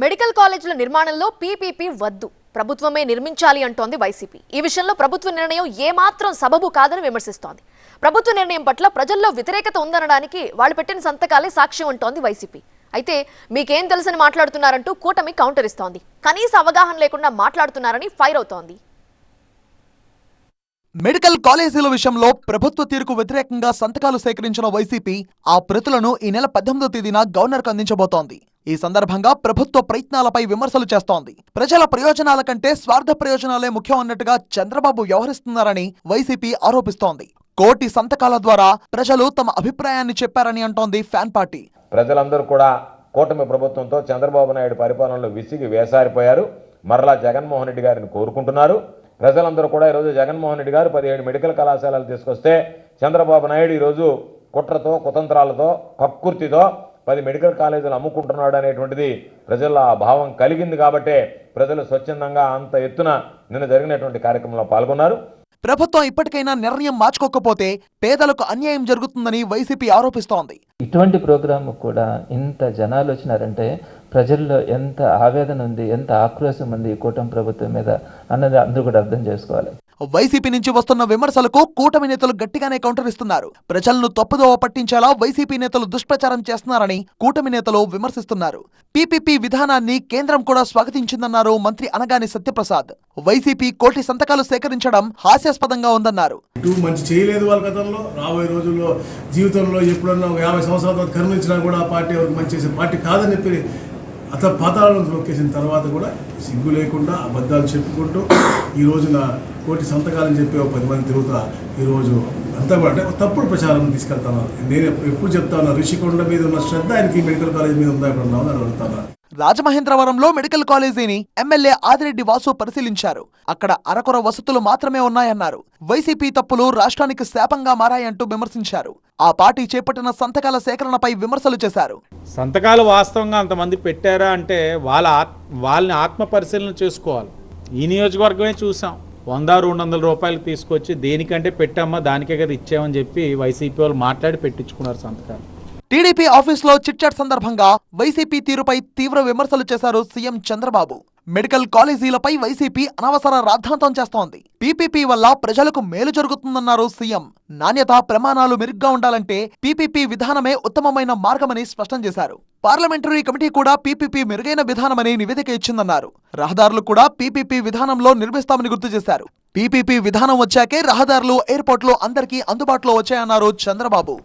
Medical కాలేజీల నిర్మాణంలో PPP వద్దు, ప్రభుత్వమే నిర్మించాలి అంటోంది వైసీపీ. ఈ విషయంలో ప్రభుత్వ నిర్ణయం ఏమాత్రం సబబు కాదని విమర్శిస్తోంది. ప్రభుత్వ నిర్ణయం పట్ల ప్రజల్లో వ్యతిరేకత ఉందనడానికి వాళ్ళు పెట్టిన సంతకాలే సాక్ష్యం అంటోంది వైసీపీ. అయితే మీకేం తెలుసని మాట్లాడుతున్నారంటూ కూటమి కౌంటర్ ఇస్తోంది. కనీస అవగాహన లేకుండా మాట్లాడుతున్నారని ఫైర్ అవుతోంది. మెడికల్ కాలేజీల విషయంలో ప్రభుత్వ తీరుకు వ్యతిరేకంగా సంతకాలు సేకరించిన వైసీపీ ఆ ప్రతులను ఈ నెల 18వ తేదీన గవర్నర్కు అందించబోతోంది. ఈ సందర్భంగా ప్రభుత్వ ప్రయత్నాలపై విమర్శలు చేస్తోంది. ప్రజల ప్రయోజనాల కంటే స్వార్థ ప్రయోజనాలే ముఖ్యం అన్నట్టుగా చంద్రబాబు వ్యవహరిస్తున్నారని వైసీపీ ఆరోపిస్తోంది. కోటి సంతకాల ద్వారా ప్రజలు తమ అభిప్రాయాన్ని చెప్పారని అంటోంది ఫ్యాన్ పార్టీ. ప్రజలందరూ కూడా కూటమి ప్రభుత్వంతో చంద్రబాబు నాయుడు పరిపాలనలో విసిగి వేసారిపోయారు. మరలా జగన్మోహన్ రెడ్డి గారిని కోరుకుంటున్నారు. ప్రజలందరూ కూడా ఈరోజు జగన్మోహన్ రెడ్డి గారు 17 మెడికల్ కళాశాలలు తీసుకొస్తే చంద్రబాబు నాయుడు ఈరోజు కుట్రతో, కుతంత్రాలతో, కక్కుర్తితో 10 మెడికల్ కాలేజీలు అమ్ముకుంటున్నాడు అనేటువంటిది ప్రజల్లో ఆ భావం కలిగింది. కాబట్టే ప్రజలు స్వచ్ఛందంగా అంత ఎత్తున నిన్న జరిగినటువంటి కార్యక్రమంలో పాల్గొన్నారు. ప్రభుత్వం ఇప్పటికైనా నిర్ణయం మార్చుకోకపోతే పేదలకు అన్యాయం జరుగుతుందని వైసీపీ ఆరోపిస్తోంది. ఇటువంటి ప్రోగ్రామ్ కూడా ఇంత జనాలు వచ్చినారంటే ప్రజల్లో ఎంత ఆవేదన ఉంది, ఎంత ఆక్రోశం ఉంది ఈ కూటమి ప్రభుత్వం మీద అన్నది అందరూ కూడా అర్థం చేసుకోవాలి. వైసీపీ నుంచి వస్తున్న విమర్శలకు కూటమి నేతలు గట్టిగానే కౌంటర్ ఇస్తున్నారు. ప్రజలను తప్పుదోవ పట్టించేలా వైసీపీ నేతలు దుష్ప్రచారం చేస్తున్నారని కూటమి నేతలు విమర్శిస్తున్నారు. పీపీపీ విధానాన్ని కేంద్రం కూడా స్వాగతించిందన్నారు మంత్రి అనగాని సత్యప్రసాద్. వైసీపీ కోటి సంతకాలు సేకరించడం హాస్యాస్పదంగా ఉందన్నారు. మంచి చేయలేదు వాళ్ళ గతంలో, రాబోయే రోజుల్లో జీవితంలో ఎప్పుడన్నా 50 సంవత్సరాల తర్వాత కర్మించినా కూడా ఆ పార్టీ ఎవరికి మంచి చేసే పార్టీ కాదని చెప్పి అతను పాతాళంలో నొక్కేసిన తర్వాత కూడా సిగ్గు లేకుండా అబద్ధాలు చెప్పుకుంటూ ఈ రోజున కోటి సంతకాలని చెప్పి 10 మంది తిరుగుతా ఈరోజు అంతా కూడా అంటే తప్పుడు ప్రచారం తీసుకెళ్తాను. నేను ఎప్పుడు చెప్తాను, రిషికొండ మీద ఉన్న శ్రద్ధ ఆయనకి మెడికల్ కాలేజ్ మీద ఉందా ఎప్పుడన్నా అని అడుగుతాను. రాజమహేంద్రవరంలో మెడికల్ కాలేజీని ఎమ్మెల్యే ఆదిరెడ్డి వాసు పరిశీలించారు. అక్కడ అరకొర వసతులు మాత్రమే ఉన్నాయన్నారు. వైసీపీ తప్పులు రాష్ట్రానికి శాపంగా మారాయంటూ విమర్శించారు. ఆ పార్టీ చేపట్టిన సంతకాల సేకరణపై విమర్శలు చేశారు. సంతకాలు వాస్తవంగా అంతమంది పెట్టారా అంటే వాళ్ళని ఆత్మ పరిశీలన చేసుకోవాలి. ఈ నియోజకవర్గమే చూసాం, 100-200 రూపాయలు తీసుకొచ్చి దేనికంటే పెట్టామా దానికే కదా ఇచ్చామని చెప్పి వైసీపీ వాళ్ళు మాట్లాడి పెట్టించుకున్నారు సంతకాలు. టీడీపీ ఆఫీసులో చిట్చాట్ సందర్భంగా వైసీపీ తీరుపై తీవ్ర విమర్శలు చేశారు సీఎం చంద్రబాబు. మెడికల్ కాలేజీలపై వైసీపీ అనవసర రాద్ధాంతం చేస్తోంది. పీపీపీ వల్ల ప్రజలకు మేలు జరుగుతుందన్నారు సీఎం. నాణ్యత ప్రమాణాలు మెరుగ్గా ఉండాలంటే పీపీపీ విధానమే ఉత్తమమైన మార్గమని స్పష్టం చేశారు. పార్లమెంటరీ కమిటీ కూడా పీపీపీ మెరుగైన విధానమని నివేదిక ఇచ్చిందన్నారు. రహదారులు కూడా పీపీపీ విధానంలో నిర్మిస్తామని గుర్తు చేశారు. పీపీపీ విధానం వచ్చాకే రహదారులు, ఎయిర్పోర్ట్లు అందరికీ అందుబాటులో వచ్చాయన్నారు చంద్రబాబు.